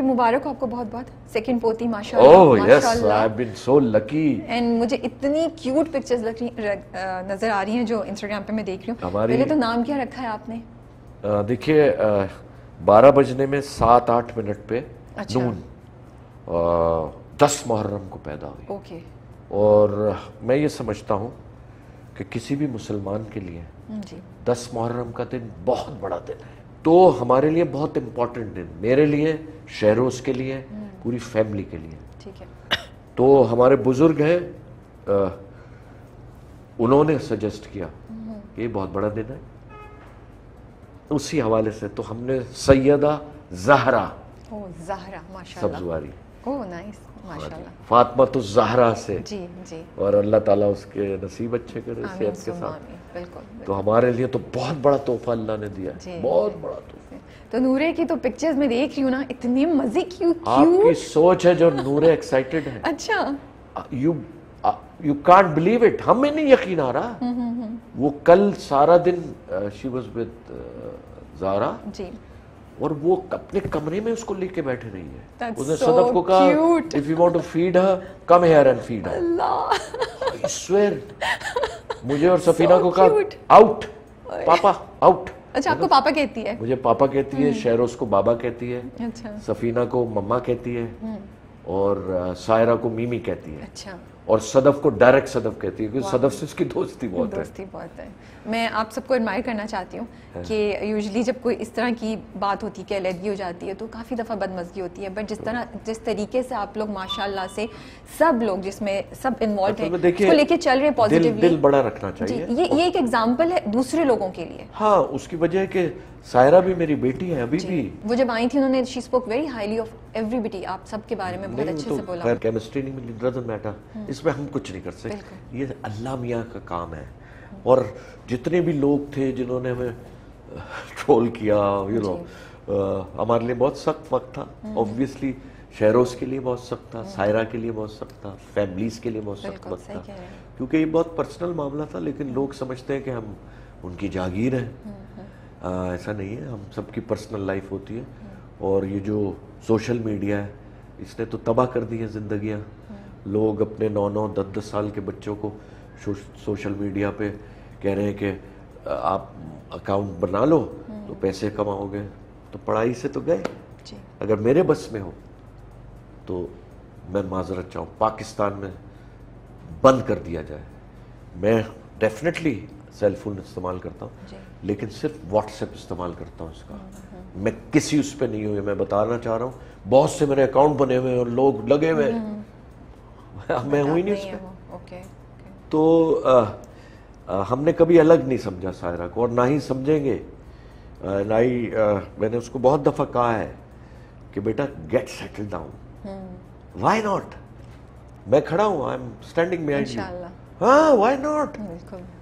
مبارک ہو آپ کو بہت بہت, سیکنڈ پوتی ماشاءاللہ. Oh yes, I've been so lucky. And مجھے اتنی کیوٹ پکچرز نظر آ رہی ہیں جو انسٹاگرام پہ میں دیکھ رہی ہوں. پہلے تو نام کیا رکھا ہے آپ نے؟ دیکھیے 12 بجنے میں 7-8 منٹ پہ نون 10 محرم کو پیدا ہوئی. اوکے. اور میں یہ سمجھتا ہوں کہ کسی بھی مسلمان کے لیے 10 محرم کا دن بہت بڑا دن ہے. تو ہمارے لیے بہت امپورٹنٹ دن, میرے لیے, شہروز کے لیے, پوری فیملی کے لیے. ٹھیک ہے. تو ہمارے بزرگ ہیں, انہوں نے سجیسٹ کیا کہ یہ بہت بڑا دن ہے. اسی حوالے سے تو ہم نے سیدہ زہرا سبزواری, فاطمۃ الزہرا سے, اور اللہ تعالیٰ اس کے نصیب اچھے کرے صحت کے ساتھ, تو ہمارے لیے تو بہت بڑا تحفہ اللہ نے دیا ہے, بہت بڑا تحفہ. تو نورے کی تو پکچرز میں دیکھ رہی ہوں نا, اتنی مزے کی. آپ کی سوچ ہے جو نورے ایکسائٹڈ ہے. اچھا. You can't believe it. ہمیں نہیں یقین آ رہا. وہ کل سارا دن she was with زارا, اور وہ اپنے کمرے میں اس کو لے کے بیٹھے رہی ہے. اس نے صدف کو کہا if you want to feed her, come here and feed her. I swear. مجھے اور سفینہ کو کہا out, پاپا out. اچھا, آپ کو پاپا کہتی ہے؟ مجھے پاپا کہتی ہے, شہروز کو بابا کہتی ہے, سفینہ کو مما کہتی ہے, اور سائرہ کو میمی کہتی ہے. اچھا. اور صدف کو ڈائریکٹ صدف کہتی ہے, کیونکہ صدف سے اس کی دوستی بہت ہے. میں آپ سب کو ایڈمائر کرنا چاہتی ہوں کہ یوزلی جب کوئی اس طرح کی بات ہوتی ہے کہ علیحدگی ہو جاتی ہے تو کافی دفعہ بدمزگی ہوتی ہے, بٹ جس طریقے سے آپ لوگ ماشاءاللہ سے سب لوگ جس میں سب انوالوڈ ہیں اس کو لے کے چل رہے ہیں پازیٹیولی. دل بڑا رکھنا چاہیے. یہ ایک ایگزامپل ہے دوسرے لوگوں کے لیے. ہاں, اس کی وجہ ہے کہ سائرہ بھی میری بیٹی ہے ابھی بھی. وہ جب آئی تھی انہوں نے she spoke very highly of everybody, آپ سب کے بارے میں بہت اچھے سے بولا. خیر کیمسٹری نہیں ملی, doesn't matter, اس میں ہم کچھ نہیں کر سکتے, یہ اللہ میاں کا کام ہے. اور جتنے بھی لوگ تھے جنہوں نے ہمیں ٹرول کیا, ہمارے لیے بہت سخت وقت تھا. obviously شہروز کے لیے بہت سخت تھا, سائرہ کے لیے بہت سخت تھا, فیملیز کے لیے بہت سخت وقت تھا, کیونکہ یہ بہت پرسنل معاملہ تھا. لیکن لوگ سمجھتے ہیں کہ ہم ان کی جاگیر ہیں. ایسا نہیں ہے, ہم سب کی پرسنل لائف ہوتی ہے. اور یہ جو سوشل میڈیا ہے اس نے تو تباہ کر دی ہے زندگیاں. لوگ اپنے 9-9, 10-10 سال کے بچوں کو سوشل میڈیا پہ کہہ رہے ہیں کہ آپ اکاؤنٹ بنا لو تو پیسے کماؤ گے. تو پڑھائی سے تو گئے. اگر میرے بس میں ہو تو میں معذرت چاہوں, پاکستان میں بند کر دیا جائے. میں ڈیفینیٹلی سیل فون استعمال کرتا ہوں, لیکن صرف واٹس ایپ استعمال کرتا ہوں اس کا. میں کسی اس پہ نہیں ہوں. میں بتانا چاہ رہا ہوں, بہت سے میرے اکاؤنٹ بنے ہوئے اور لوگ لگے ہوئے, میں ہوں ہی نہیں اس پہ. تو ہم نے کبھی الگ نہیں سمجھا سائرہ کو, اور نہ ہی سمجھیں گے. میں نے اس کو بہت دفعہ کہا ہے کہ بیٹا get settle down. Why not, میں کھڑا ہوں, I am standing behind you. ہاں, وائی ناٹ.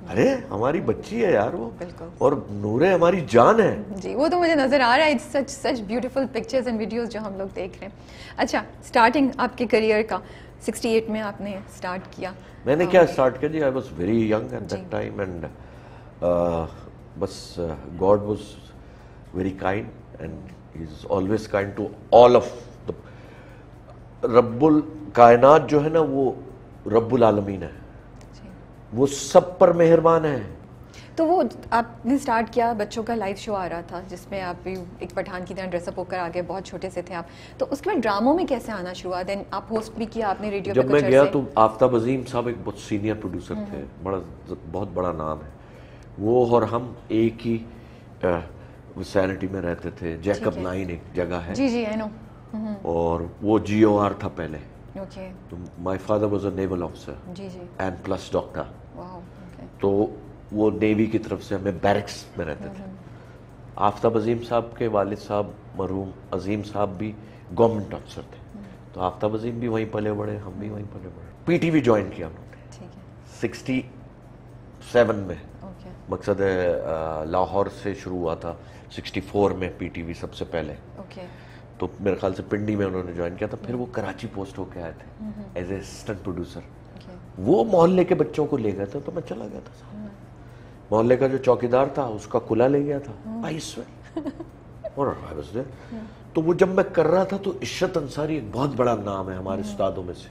ارے ہماری بچی ہے یار وہ, اور نورے ہماری جان ہے. جی وہ تو مجھے نظر آ رہا ہے, such beautiful pictures and videos جو ہم لوگ دیکھ رہے ہیں. اچھا, اسٹارٹنگ آپ کے کریئر کا 68 میں آپ نے اسٹارٹ کیا. میں نے کیا اسٹارٹ کیا جی, I was very young at that time, and بس God was very kind and he is always kind to all of the. رب الکائنات جو ہے نا وہ رب العالمین ہے, وہ سب پر مہربان ہے. تو وہ آپ نے اسٹارٹ کیا, بچوں کا لائیو شو آ رہا تھا جس میں آپ بھی ایک پٹھان کی طرح ڈریس اپ ہو کر آگے, بہت چھوٹے سے تھے آپ, تو اس کے بعد ڈراموں میں کیسے آنا شروع ہوا؟ دین آپ ہوسٹ بھی کیا آپ نے ریڈیو پہ. جب میں گیا تو آفتاب عظیم صاحب ایک بہت سینئر پروڈیوسر تھے, بہت بڑا نام ہے وہ, اور ہم ایک ہی ویسینٹی میں رہتے تھے. جیکب 9 ایک جگہ ہے, جی جی آئی نو, اور وہ GOR تھا پہلے. تو my father was a naval officer and plus doctor. تو وہ نیوی کی طرف سے ہمیں بیرکس میں رہتے تھے. آفتاب عظیم صاحب کے والد صاحب مرحوم عظیم صاحب بھی گورنمنٹ افسر تھے, تو آفتاب عظیم بھی وہیں پلے بڑے, ہم بھی وہیں پلے بڑے. PTV جوائن کیا انہوں نے 67 میں. مقصد ہے لاہور سے شروع ہوا تھا, 64 میں PTV سب سے پہلے. تو میرے خیال سے پنڈی میں انہوں نے جوائن کیا تھا. پھر وہ کراچی پوسٹ ہو کے آئے تھے ایز اے اسسٹنٹ پروڈیوسر. وہ محلے کے بچوں کو لے گئے تھے, تو میں چلا گیا تھا. محلے کا جو چوکیدار تھا اس کا کلا لے گیا تھا, اور تو وہ جب میں کر رہا تھا تو عشرت انصاری ایک بہت بڑا نام ہے ہمارے استادوں میں سے،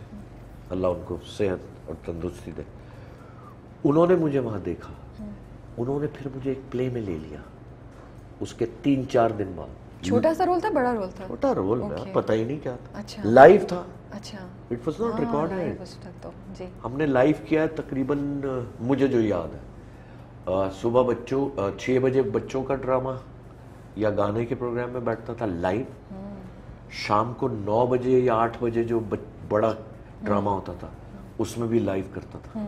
اللہ ان کو صحت اور تندرستی دے، انہوں نے مجھے وہاں دیکھا، انہوں نے پھر مجھے ایک پلے میں لے لیا اس کے 3-4 دن بعد. چھوٹا سا رول تھا بڑا رول تھا؟ چھوٹا رول ہے، پتہ ہی نہیں کیا تھا، اچھا لائیو تھا. اچھا اٹ واز ناٹ ریکارڈیڈ. جی ہم نے لائیو کیا ہے تقریباً، مجھے جو یاد ہے صبح بچوں 6 بجے بچوں کا ڈرامہ یا گانے کے پروگرام میں بیٹھتا تھا لائیو، شام کو 9 بجے یا 8 بجے جو بڑا ڈرامہ ہوتا تھا اس میں بھی لائیو کرتا تھا.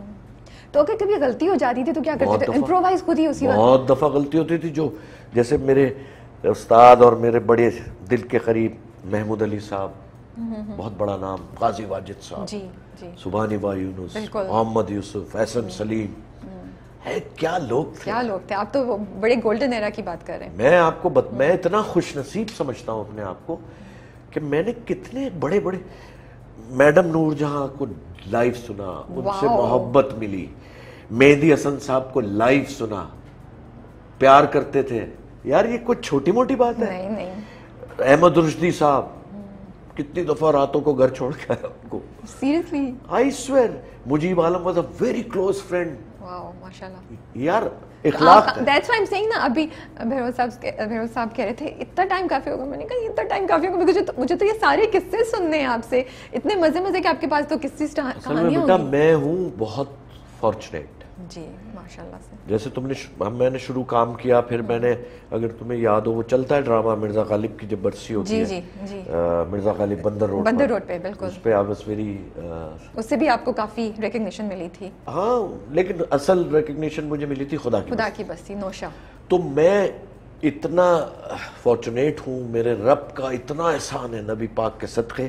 تو اگر کبھی غلطی ہو جاتی تھی تو کیا کرتے تھے؟ امپرووائز خود ہی اسی وقت؟ بہت دفعہ غلطی ہوتی تھی، جو جیسے میرے استاد اور میرے بڑے دل کے قریب محمود علی صاحب، بہت بڑا نام، قاضی واجد صاحب، جی جی، سبحانی با یونس، محمد یوسف، احسن سلیم، ہے کیا لوگ تھے، کیا لوگ تھے. آپ تو بڑے گولڈن ایرا کی بات کر رہے ہیں. میں آپ کو میں اتنا خوش نصیب سمجھتا ہوں اپنے آپ کو کہ میں نے کتنے بڑے بڑے، میڈم نور جہاں کو لائیو سنا، ان سے محبت ملی، مہدی حسن صاحب کو لائیو سنا، پیار کرتے تھے. یار یہ کوئی چھوٹی موٹی بات ہے؟ نہیں نہیں. احمد رشدی صاحب کتنی دفعہ راتوں کو گھر چھوڑ کے آیا ان کو. Seriously? I swear. Mujeeb Alam was a very close friend. Wow ماشاءاللہ. یار اخلاق ہے. دیٹس وائی ایم سیئنگ نا. ابھی بہروز صاحب کہہ رہے تھے اتنا ٹائم کافی ہوگا. میں نے کہا اتنا ٹائم کافی ہوگا، مجھے تو یہ سارے قصے سننے ہیں آپ سے، اتنے مزے مزے کہ آپ کے پاس تو قصے کہانیاں بیٹا میں ہوں بہت فارچونیٹ. جی ماشاءاللہ سے. جیسے تم نے میں نے شروع کام کیا، پھر میں نے، اگر تمہیں یاد ہو وہ چلتا ہے ڈرامہ مرزا غالب کی جب برسی ہوتی ہے، مرزا غالب بندر روڈ پہ، بالکل اس پہ آئی واز ویری، اس سے بھی آپ کو کافی ریکگنیشن ملی تھی. ہاں لیکن اصل ریکگنیشن مجھے ملی تھی خدا کی بستی نوشا. تو میں اتنا فارچونیٹ ہوں، میرے رب کا اتنا احسان ہے نبی پاک کے صدقے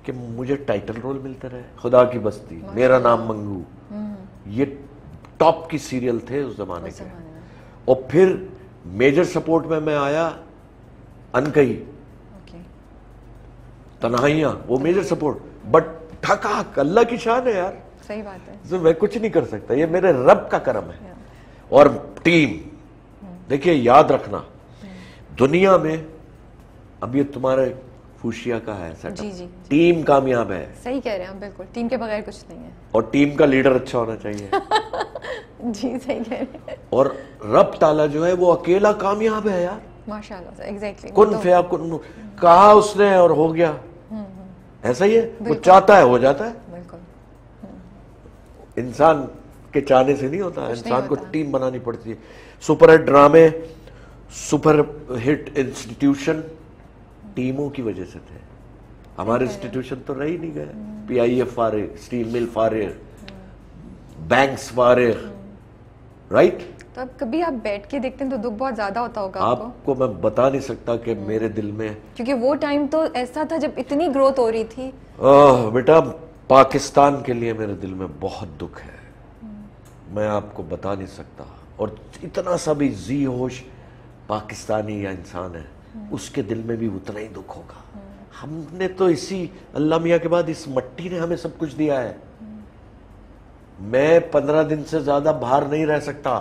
کہ مجھے ٹائٹل رول ملتے رہے. خدا کی بستی، میرا نام منگو، یہ ٹاپ کی سیریل تھے اس زمانے کے. اور پھر میجر سپورٹ میں آیا انکئی، تنہائیاں، وہ میجر سپورٹ، بٹ ٹھکاک اللہ کی شان ہے یار. صحیح بات ہے. میں کچھ نہیں کر سکتا، یہ میرے رب کا کرم ہے. اور ٹیم، دیکھیے یاد رکھنا دنیا میں، اب یہ تمہارے فوشیا کا ہے سیٹ اپ، ٹیم کامیاب ہے. صحیح کہہ رہے ہیں بالکل، ٹیم کے بغیر کچھ نہیں ہے. اور ٹیم کا لیڈر اچھا ہونا چاہیے. جی صحیح کہہ رہے ہیں. اور رب تعالیٰ جو ہے وہ اکیلا کامیاب ہے یار. ماشاءاللہ سے. ایگزیکٹلی. کن فیا کن، کہا اس نے اور ہو گیا. ایسا ہی ہے، وہ چاہتا ہے ہو جاتا ہے. بالکل. انسان کے چاہنے سے نہیں ہوتا، انسان کو ٹیم بنانی پڑتی ہے. سپر ہٹ ڈرامے، سپر ہٹ انسٹیٹیوشن ٹیموں کی وجہ سے تھے. ہمارے انسٹیٹیوشن تو رہ ہی نہیں گئے. پی آئی ایف فارغ، اسٹیل مل فارغ، بینکس فارغ، رائٹ. تو اب کبھی آپ بیٹھ کے دیکھتے ہیں تو دکھ بہت زیادہ ہوتا ہوگا آپ کو. میں بتا نہیں سکتا کہ میرے دل میں، کیونکہ وہ ٹائم تو ایسا تھا جب اتنی گروتھ ہو رہی تھی. بیٹا پاکستان کے لیے میرے دل میں بہت دکھ ہے، میں آپ کو بتا نہیں سکتا. اور اتنا سا بھی ذی ہوش پاکستانی یا انسان ہے اس کے دل میں بھی اتنا ہی دکھ ہوگا. ہم نے تو اسی اللہ میاں کے بعد اس مٹی نے ہمیں سب کچھ دیا ہے. میں 15 دن سے زیادہ باہر نہیں رہ سکتا.